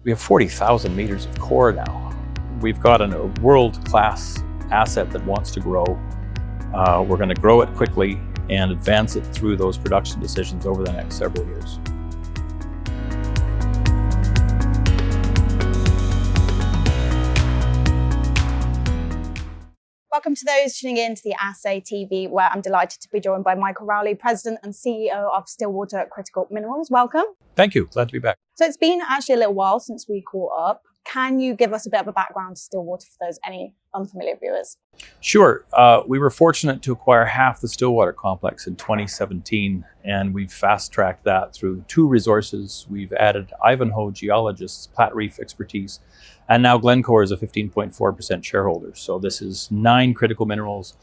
We have 40,000 meters of core now. We've got a world-class asset that wants to grow. We're going to grow it quickly and advance it through those production decisions over the next several years. Welcome to those tuning in to the Assay TV, where I'm delighted to be joined by Michael Rowley, President and CEO of Stillwater Critical Minerals. Welcome. Thank you. Glad to be back. So it's been actually a little while since we caught up. Can you give us a bit of a background to Stillwater for those any unfamiliar viewers? Sure. We were fortunate to acquire half the Stillwater complex in 2017, and we've fast-tracked that through 2 resources. We've added Ivanhoe geologists, Platte Reef expertise, and now Glencore is a 15.4% shareholder. So this is 9 critical minerals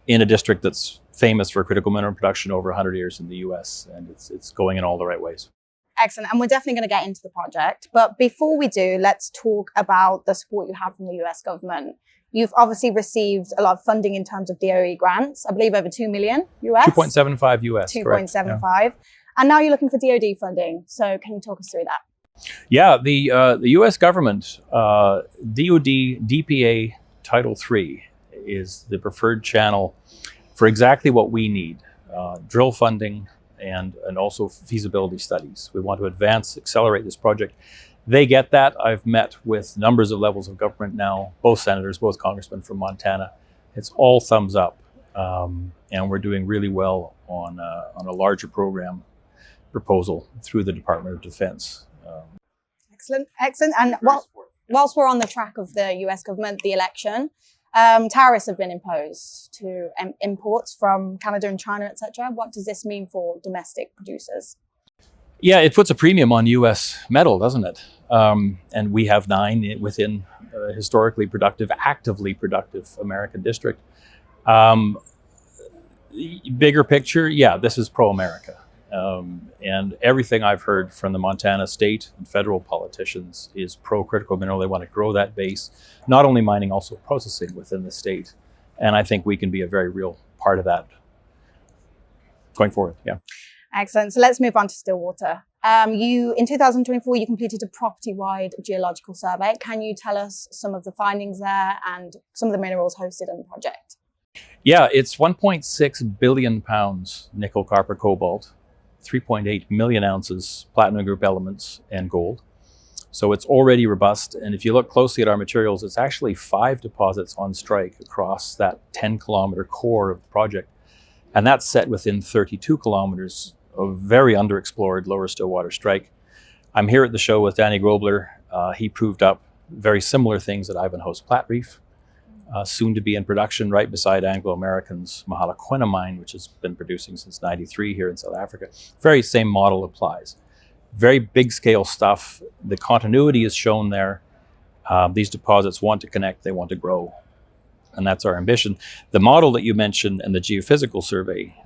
in a district that's famous for critical mineral production over 100 years in the US, and it's going in all the right ways. Excellent. And we're definitely going to get into the project. But before we do, let's talk about the support you have from the US government. You've obviously received a lot of funding in terms of DOE grants, I believe over $2 million US. 2.75 US. 2.75. Yeah. And now you're looking for DOD funding. So can you talk us through that? Yeah, the US government, DOD DPA Title III is the preferred channel for exactly what we need, drill funding, and also feasibility studies. We want to advance, accelerate this project. They get that. I've met with numbers of levels of government now, both senators, both congressmen from Montana. It's all thumbs up, and we're doing really well on a larger program proposal through the Department of Defense. Excellent, excellent. And whilst we're on the track of the US government, the election, tariffs have been imposed to imports from Canada and China, etc. What does this mean for domestic producers? Yeah, it puts a premium on US metal, doesn't it? And we have 9 within a historically productive, actively productive American district. Bigger picture, yeah, this is pro-America. And everything I've heard from the Montana state and federal politicians is pro-critical mineral. They want to grow that base, not only mining, also processing within the state. And I think we can be a very real part of that going forward, yeah. Excellent. So let's move on to Stillwater. In 2024, you completed a property-wide geological survey. Can you tell us some of the findings there and some of the minerals hosted in the project? Yeah, it's 1.6 billion pounds nickel, copper, cobalt, 3.8 million ounces platinum group elements and gold. So it's already robust. And if you look closely at our materials, it's actually 5 deposits on strike across that 10-kilometer core of the project. And that's set within 32 kilometers of very underexplored lower Stillwater strike. I'm here at the show with Danny Grobler. He proved up very similar things at Ivanhoe's Platte Reef. Soon to be in production right beside Anglo American's Mahalaquena mine, which has been producing since '93 here in South Africa. Very same model applies. Very big scale stuff. The continuity is shown there. These deposits want to connect, they want to grow. And that's our ambition. The model that you mentioned and the geophysical survey,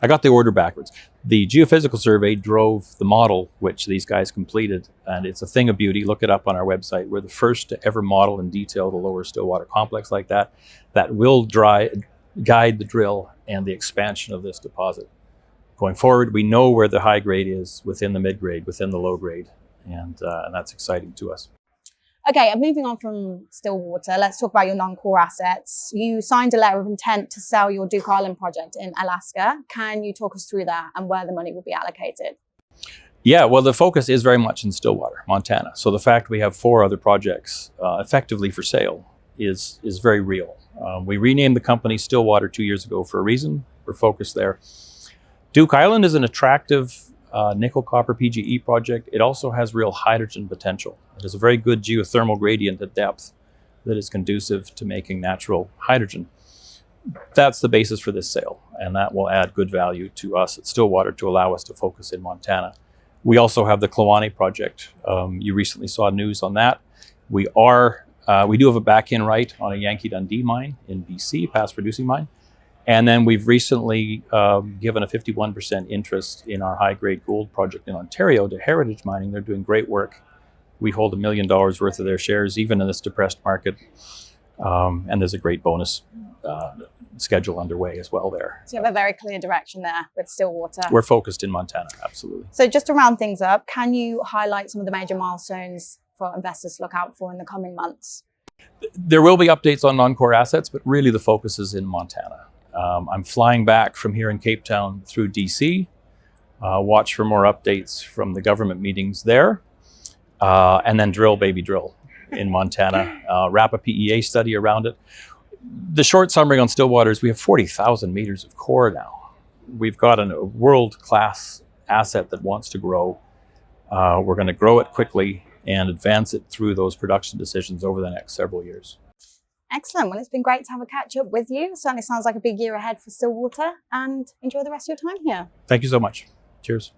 I got the order backwards. The geophysical survey drove the model, which these guys completed, and it's a thing of beauty. Look it up on our website. We're the first to ever model in detail the lower Stillwater complex like that. That will guide the drill and the expansion of this deposit. Going forward, we know where the high grade is within the mid grade, within the low grade, and that's exciting to us. Okay, and moving on from Stillwater, let's talk about your non-core assets. You signed a letter of intent to sell your Duke Island project in Alaska. Can you talk us through that and where the money will be allocated? Yeah, well, the focus is very much in Stillwater, Montana. So the fact we have 4 other projects effectively for sale is very real. We renamed the company Stillwater 2 years ago for a reason. We're focused there. Duke Island is an attractive nickel copper PGE project. It also has real hydrogen potential. It has a very good geothermal gradient at depth that is conducive to making natural hydrogen. That's the basis for this sale, and that will add good value to us at Stillwater to allow us to focus in Montana. We also have the Kluane project. You recently saw news on that. We do have a back-in right on a Yankee Dundee mine in BC, past producing mine. And then we've recently given a 51% interest in our high-grade gold project in Ontario to Heritage Mining. They're doing great work. We hold $1 million worth of their shares, even in this depressed market. And there's a great bonus schedule underway as well there. So you have a very clear direction there with Stillwater. We're focused in Montana, absolutely. So just to round things up, can you highlight some of the major milestones for investors to look out for in the coming months? There will be updates on non-core assets, but really the focus is in Montana. I'm flying back from here in Cape Town through DC. Watch for more updates from the government meetings there. And then drill, baby, drill in Montana. Wrap a PEA study around it. The short summary on Stillwater is we have 40,000 meters of core now. We've got a world-class asset that wants to grow. We're going to grow it quickly and advance it through those production decisions over the next several years. Excellent. Well, it's been great to have a catch up with you. Certainly sounds like a big year ahead for Stillwater, and enjoy the rest of your time here. Thank you so much. Cheers.